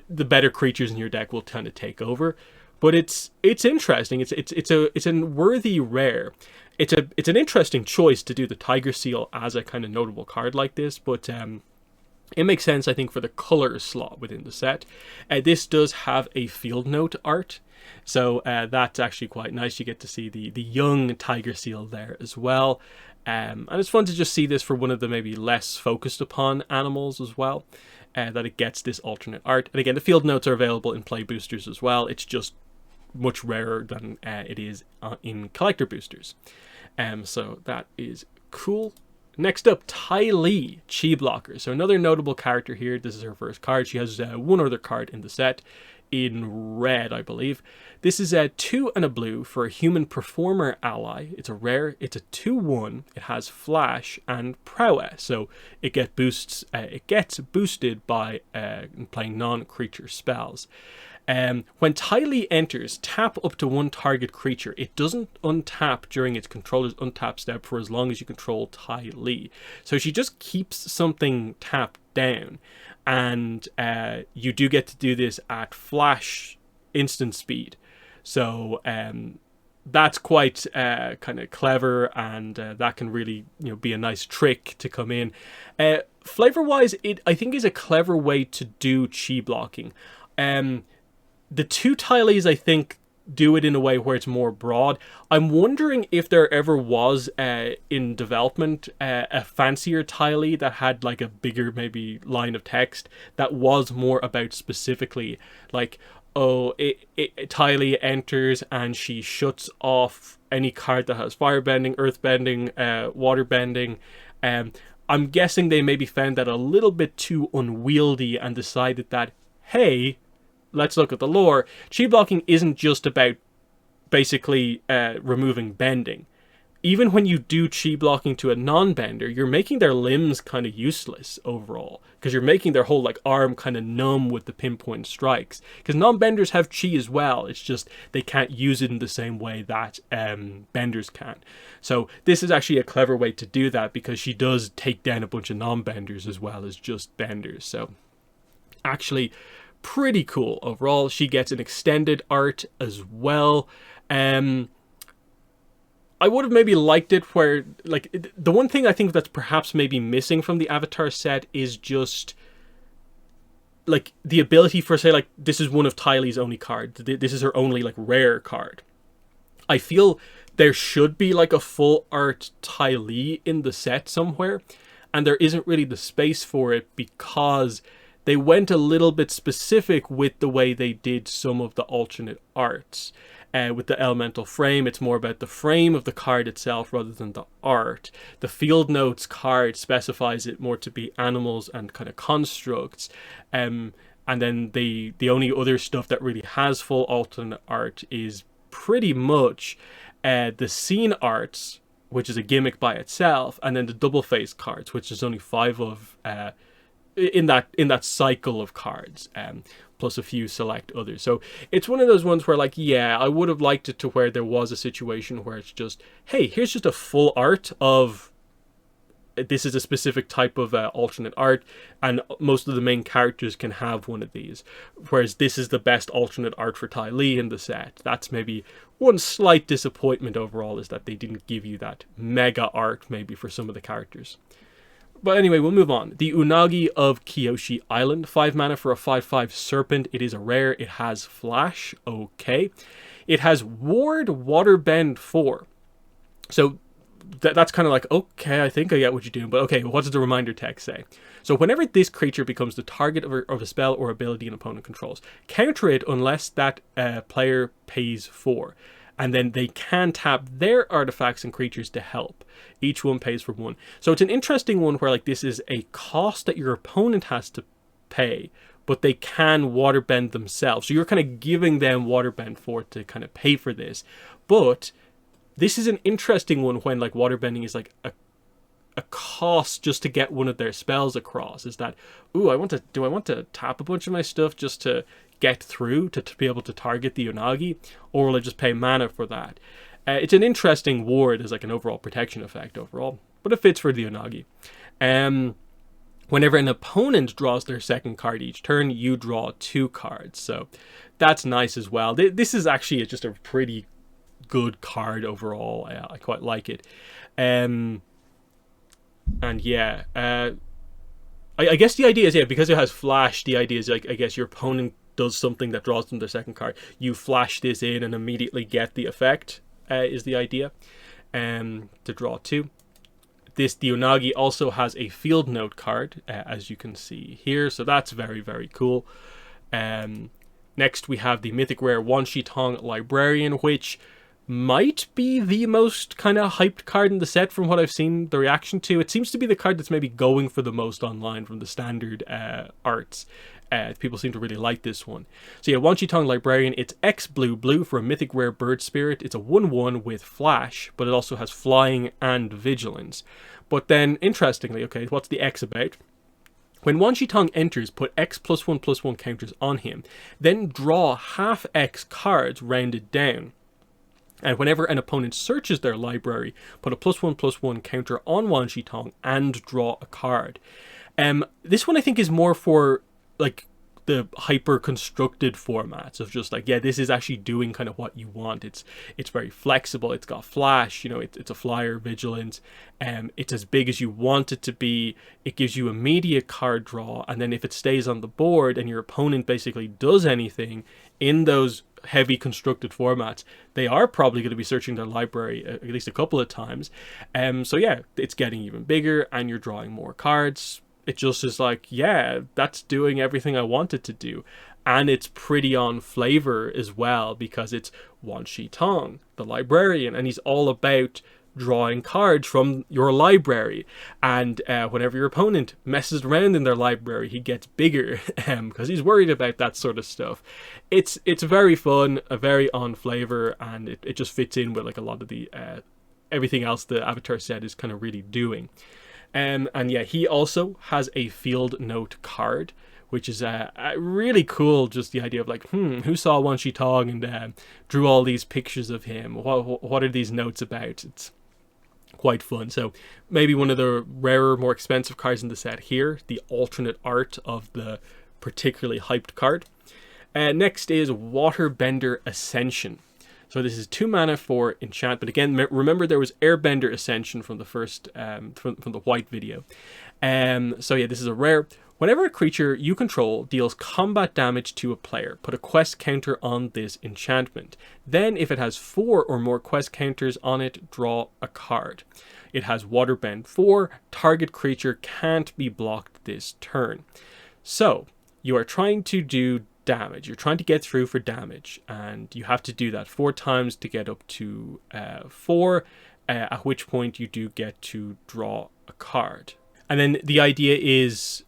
the better creatures in your deck will tend to take over, but it's interesting. It's a worthy rare. It's an interesting choice to do the Tiger Seal as a kind of notable card like this, but it makes sense, I think, for the color slot within the set. This does have a field note art, so that's actually quite nice. You get to see the young Tiger Seal there as well, and it's fun to just see this for one of the maybe less focused upon animals as well. That it gets this alternate art. And again, the field notes are available in play boosters as well. It's just much rarer than it is in collector boosters. So that is cool. Next up, Ty Lee, Chi Blocker. So another notable character here. This is her first card. She has one other card in the set in red, I believe. This is a 2 and a blue for a human performer ally. It's a rare. It's a 2/1. It has flash and prowess, so it gets boosted by playing non-creature spells. When Ty Lee enters, tap up to 1 target creature. It doesn't untap during its controller's untap step for as long as you control Ty Lee. So she just keeps something tapped down. And you do get to do this at flash instant speed. So that's quite kind of clever, and that can really, be a nice trick to come in. Flavor-wise, it, I think, is a clever way to do chi blocking. The 2 Ty Lees, I think, do it in a way where it's more broad. I'm wondering if there ever was in development a fancier Ty Lee that had like a bigger maybe line of text that was more about specifically like, oh, Ty Lee enters and she shuts off any card that has firebending, earthbending, waterbending. I'm guessing they maybe found that a little bit too unwieldy and decided that, hey, let's look at the lore. Chi blocking isn't just about basically removing bending. Even when you do chi blocking to a non-bender, you're making their limbs kind of useless overall, because you're making their whole like arm kind of numb with the pinpoint strikes. Because non-benders have chi as well, it's just they can't use it in the same way that benders can. So this is actually a clever way to do that, because she does take down a bunch of non-benders as well as just benders. So actually pretty cool overall. She gets an extended art as well. I would have maybe liked it where, like, the one thing I think that's perhaps maybe missing from the Avatar set is just, like, the ability for, say, like, this is one of Ty Lee's only cards. This is her only, like, rare card. I feel there should be, like, a full art Ty Lee in the set somewhere, and there isn't really the space for it because they went a little bit specific with the way they did some of the alternate arts. With the elemental frame, it's more about the frame of the card itself rather than the art. The field notes card specifies it more to be animals and kind of constructs. And then the only other stuff that really has full alternate art is pretty much the scene arts, which is a gimmick by itself, and then the double face cards, which is only 5 of in that cycle of cards, plus a few select others. So it's one of those ones where, like, yeah, I would have liked it to where there was a situation where it's just, hey, here's just a full art of, this is a specific type of alternate art, and most of the main characters can have one of these. Whereas this is the best alternate art for Ty Lee in the set. That's maybe one slight disappointment overall, is that they didn't give you that mega art maybe for some of the characters. But anyway, we'll move on. The Unagi of Kyoshi Island. 5 mana for a 5/5 Serpent. It is a rare. It has Flash. Okay. It has Ward Waterbend 4. So that's kind of like, okay, I think I get what you're doing, but okay, what does the reminder text say? So whenever this creature becomes the target of a spell or ability an opponent controls, counter it unless that player pays 4. And then they can tap their artifacts and creatures to help. Each one pays for 1. So it's an interesting one where like this is a cost that your opponent has to pay, but they can waterbend themselves. So you're kind of giving them waterbend for it to kind of pay for this. But this is an interesting one when like waterbending is like a cost just to get one of their spells across. Is that, ooh, do I want to tap a bunch of my stuff just to get through to be able to target the Unagi, or will I just pay mana for that? It's an interesting ward as like an overall protection effect overall, but it fits for the Unagi. Whenever an opponent draws their second card each turn, you draw 2 cards, so that's nice as well. This is actually just a pretty good card overall. I quite like it. And yeah, I guess the idea is, yeah, because it has flash, the idea is like, I guess your opponent does something that draws them their second card, you flash this in and immediately get the effect, is the idea, to draw 2. The Unagi also has a field note card, as you can see here, so that's very, very cool. Next we have the mythic rare Wanshitong Librarian, which might be the most kind of hyped card in the set from what I've seen the reaction to. It seems to be the card that's maybe going for the most online from the standard arts. People seem to really like this one. So yeah, Wanshitong Librarian, it's X blue for a mythic rare bird spirit. It's a 1/1 with flash, but it also has flying and vigilance. But then, interestingly, okay, what's the X about? When Wanshitong enters, put X +1/+1 counters on him, then draw half X cards rounded down. And whenever an opponent searches their library, put a +1/+1 counter on Wanshitong and draw a card. This one I think is more for like the hyper constructed formats of just like, yeah, this is actually doing kind of what you want. It's very flexible. It's got flash, you know, it's a flyer, vigilance, it's as big as you want it to be. It gives you immediate card draw, and then if it stays on the board and your opponent basically does anything in those heavy constructed formats, they are probably going to be searching their library at least a couple of times. So yeah, it's getting even bigger and you're drawing more cards. It just is like, yeah, that's doing everything I want it to do. And it's pretty on flavor as well, because it's Wanshitong, the librarian, and he's all about drawing cards from your library. And whenever your opponent messes around in their library, he gets bigger, because he's worried about that sort of stuff. It's very fun, a very on flavor, and it just fits in with like a lot of the everything else the Avatar set is kind of really doing. And yeah, he also has a field note card, which is really cool. Just the idea of like, who saw Wanshitong and drew all these pictures of him? What are these notes about? It's quite fun. So maybe one of the rarer, more expensive cards in the set here, the alternate art of the particularly hyped card. Next is Waterbender Ascension. So this is 2 mana for enchantment. Again, remember there was Airbender Ascension from the first, from the white video. So yeah, this is a rare. Whenever a creature you control deals combat damage to a player, put a quest counter on this enchantment. Then if it has 4 or more quest counters on it, draw a card. It has Waterbend 4. Target creature can't be blocked this turn. So you are trying to do damage. You're trying to get through for damage, and you have to do that 4 times to get up to 4, at which point you do get to draw a card. And then the idea is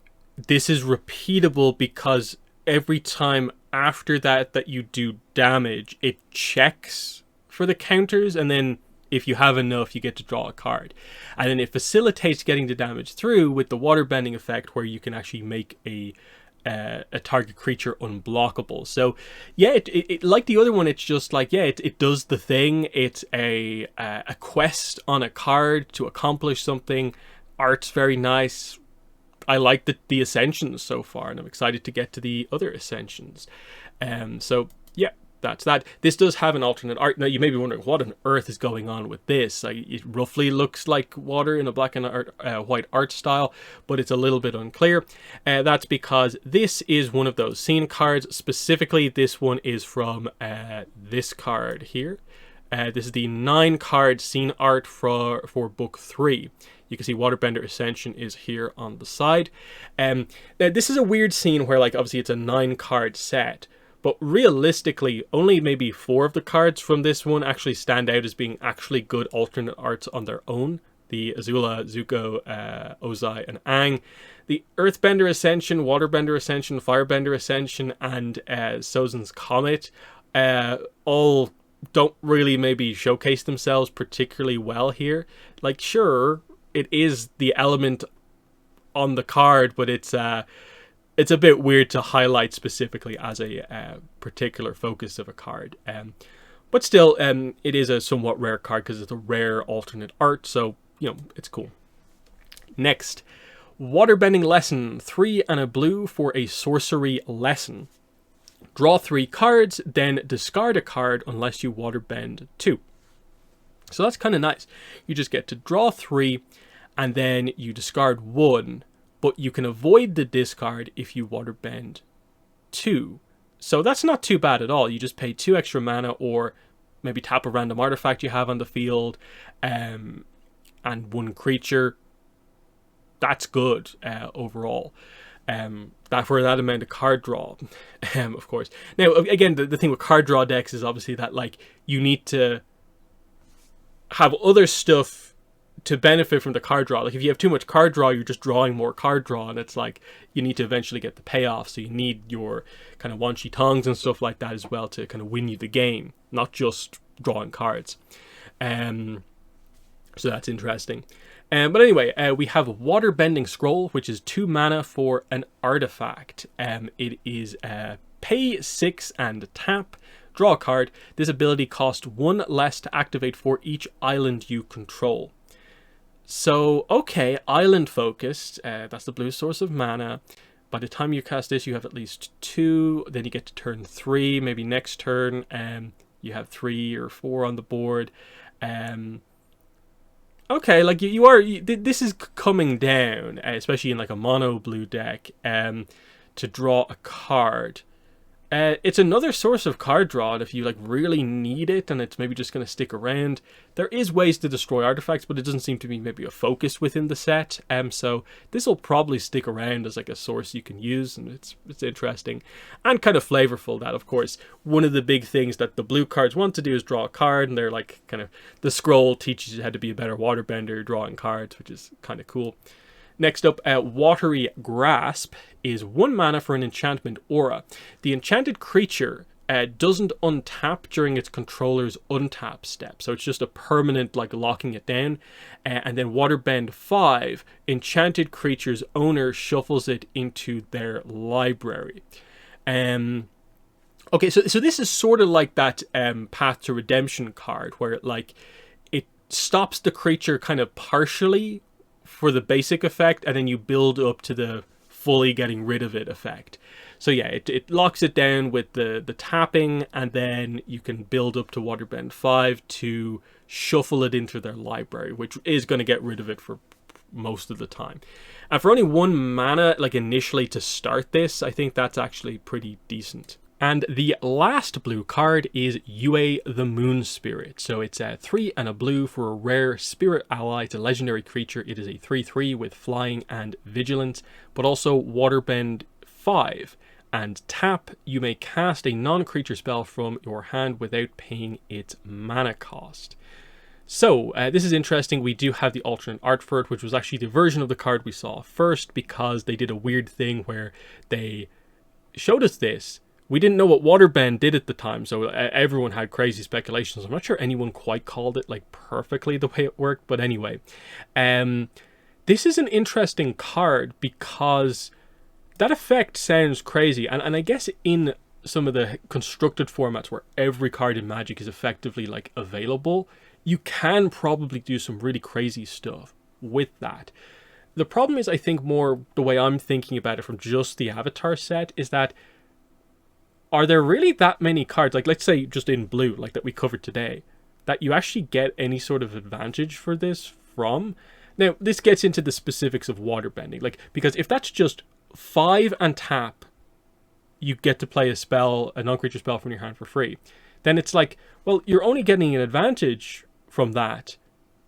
this is repeatable because every time after that you do damage, it checks for the counters, and then if you have enough, you get to draw a card. And then it facilitates getting the damage through with the waterbending effect, where you can actually make a target creature unblockable. So yeah, it like the other one, it's just like, yeah, it does the thing. It's a quest on a card to accomplish something. Art's very nice. I like the Ascensions so far, and I'm excited to get to the other Ascensions. So yeah, that's that. This does have an alternate art. Now you may be wondering, what on earth is going on with this? It roughly looks like water in a black and white art style, but it's a little bit unclear. That's because this is one of those scene cards. Specifically, this one is from this card here. This is the 9-card scene art for book 3. You can see Waterbender Ascension is here on the side. Now this is a weird scene where, like, obviously it's a 9-card set, but realistically only maybe 4 of the cards from this one actually stand out as being actually good alternate arts on their own. The Azula, Zuko, Ozai, and Aang. The Earthbender Ascension, Waterbender Ascension, Firebender Ascension, and Sozin's Comet all don't really maybe showcase themselves particularly well here. Like, sure, it is the element on the card, but it's a bit weird to highlight specifically as a particular focus of a card. But still, it is a somewhat rare card because it's a rare alternate art, so, you know, it's cool. Next, Waterbending Lesson, 3 and a blue for a sorcery lesson. Draw 3 cards, then discard a card unless you waterbend 2. So that's kind of nice. You just get to draw 3, and then you discard 1, but you can avoid the discard if you waterbend 2. So that's not too bad at all. You just pay 2 extra mana, or maybe tap a random artifact you have on the field, and 1 creature. That's good overall. That for that amount of card draw, of course. Now, again, the thing with card draw decks is obviously that, like, you need to have other stuff to benefit from the card draw. Like, if you have too much card draw, you're just drawing more card draw, and it's like you need to eventually get the payoff. So you need your kind of Wan Shi Tongs and stuff like that as well to kind of win you the game, not just drawing cards. So that's interesting. But anyway, we have Waterbending Scroll, which is 2 mana for an artifact. It is pay 6 and tap, draw a card. This ability costs 1 less to activate for each island you control. So, okay, island focused, that's the blue source of mana. By the time you cast this, you have at least 2, then you get to turn 3, maybe next turn, you have 3 or 4 on the board. Okay, like this is coming down, especially in like a mono blue deck, to draw a card. It's another source of card draw, and if you like really need it and it's maybe just going to stick around, there is ways to destroy artifacts, but it doesn't seem to be maybe a focus within the set. So this will probably stick around as like a source you can use, and it's interesting and kind of flavorful. That, of course, one of the big things that the blue cards want to do is draw a card, and they're like kind of the scroll teaches you how to be a better waterbender drawing cards, which is kind of cool. Next up, Watery Grasp is 1 mana for an enchantment aura. The enchanted creature doesn't untap during its controller's untap step, so it's just a permanent like locking it down. And then Waterbend 5, enchanted creature's owner shuffles it into their library. Okay, so this is sort of like that Path to Redemption card, where it stops the creature kind of partially for the basic effect, and then you build up to the fully getting rid of it effect. So yeah, it locks it down with the tapping, and then you can build up to Waterbend 5 to shuffle it into their library, which is going to get rid of it for most of the time. And for only 1 mana, like initially to start this, I think that's actually pretty decent. And the last blue card is Yue the Moon Spirit. So it's a 3 and a blue for a rare spirit ally. It's a legendary creature. It is a 3/3 with flying and vigilance, but also Waterbend 5. And tap, you may cast a non-creature spell from your hand without paying its mana cost. So, this is interesting. We do have the alternate art for it, which was actually the version of the card we saw first, because they did a weird thing where they showed us this. We didn't know what Waterbend did at the time, so everyone had crazy speculations. I'm not sure anyone quite called it like perfectly the way it worked, but anyway. This is an interesting card because that effect sounds crazy, and I guess in some of the constructed formats where every card in Magic is effectively like available, you can probably do some really crazy stuff with that. The problem is, I think more the way I'm thinking about it from just the Avatar set is that, are there really that many cards, like let's say just in blue, like that we covered today, that you actually get any sort of advantage for this from? Now, this gets into the specifics of waterbending, like, because if that's just 5 and tap, you get to play a spell, a non-creature spell from your hand for free. then it's like, well, you're only getting an advantage from that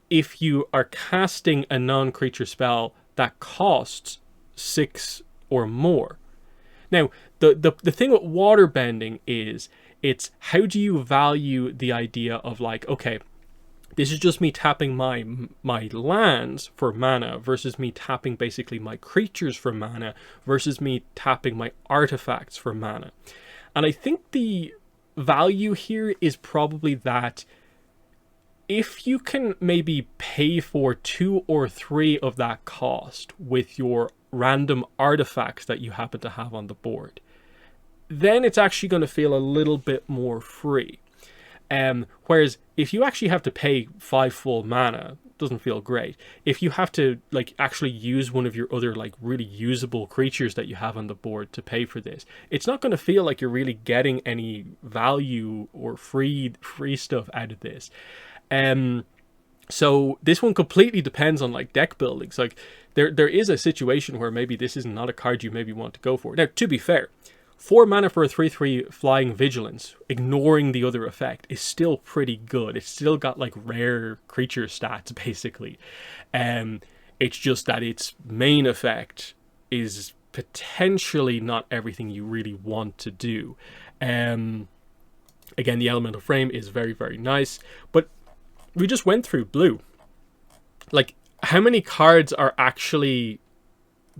if you are casting a non-creature spell that costs 6 or more. Now, the thing with waterbending is, it's how do you value the idea of like, okay, this is just me tapping my lands for mana versus me tapping basically my creatures for mana versus me tapping my artifacts for mana. And I think the value here is probably that if you can maybe pay for 2 or 3 of that cost with your random artifacts that you happen to have on the board, then it's actually going to feel a little bit more free. Whereas if you actually have to pay 5 full mana, it doesn't feel great. If you have to like actually use one of your other like really usable creatures that you have on the board to pay for this, it's not going to feel like you're really getting any value or free stuff out of this. So this one completely depends on like deck buildings. Like there is a situation where maybe this is not a card you maybe want to go for. Now, to be fair, 4 mana for a 3/3 flying vigilance, ignoring the other effect, is still pretty good. It's still got like rare creature stats basically. It's just that its main effect is potentially not everything you really want to do. Again, the elemental frame is very, very nice, but we just went through blue. Like, how many cards are actually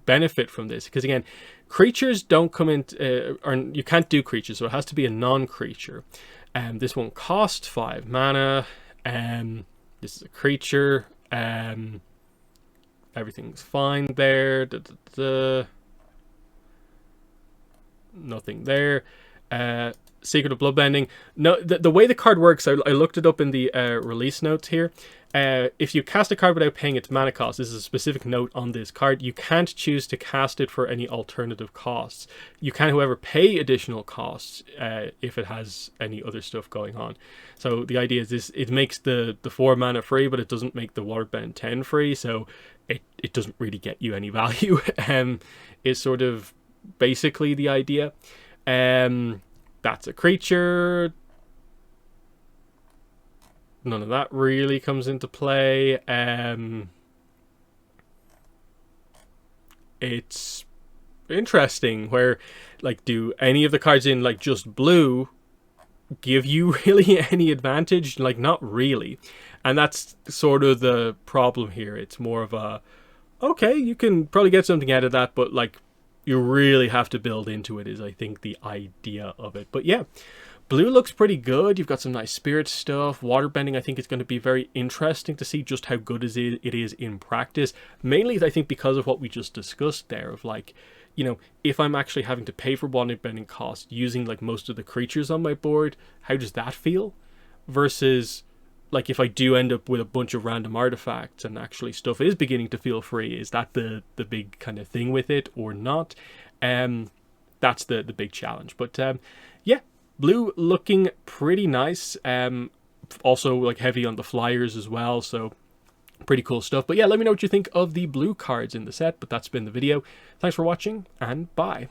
benefit from this? Because again, creatures don't come into, or you can't do creatures, so it has to be a non-creature. This one costs 5 mana. This is a creature. Everything's fine there. Nothing there. Secret of Bloodbending. No, the way the card works, I looked it up in the release notes here. If you cast a card without paying its mana cost, this is a specific note on this card, you can't choose to cast it for any alternative costs. You can, however, pay additional costs if it has any other stuff going on. So the idea is this: it makes the 4 mana free, but it doesn't make the Waterbend 10 free, so it doesn't really get you any value. Is sort of basically the idea. That's a creature. None of that really comes into play. It's interesting where, like, do any of the cards in, like, just blue give you really any advantage? Like, not really. And that's sort of the problem here. It's more of a, okay, you can probably get something out of that, but, like, you really have to build into it is, I think, the idea of it. But yeah, blue looks pretty good. You've got some nice spirit stuff. Waterbending, I think, is going to be very interesting to see just how good it is in practice. Mainly, I think, because of what we just discussed there of, like, you know, if I'm actually having to pay for waterbending costs using, like, most of the creatures on my board, how does that feel? Versus, like, if I do end up with a bunch of random artifacts and actually stuff is beginning to feel free, is that the big kind of thing with it or not? That's the big challenge. But yeah, blue looking pretty nice. Also, like, heavy on the flyers as well, so pretty cool stuff. But yeah, let me know what you think of the blue cards in the set. But that's been the video. Thanks for watching, and bye.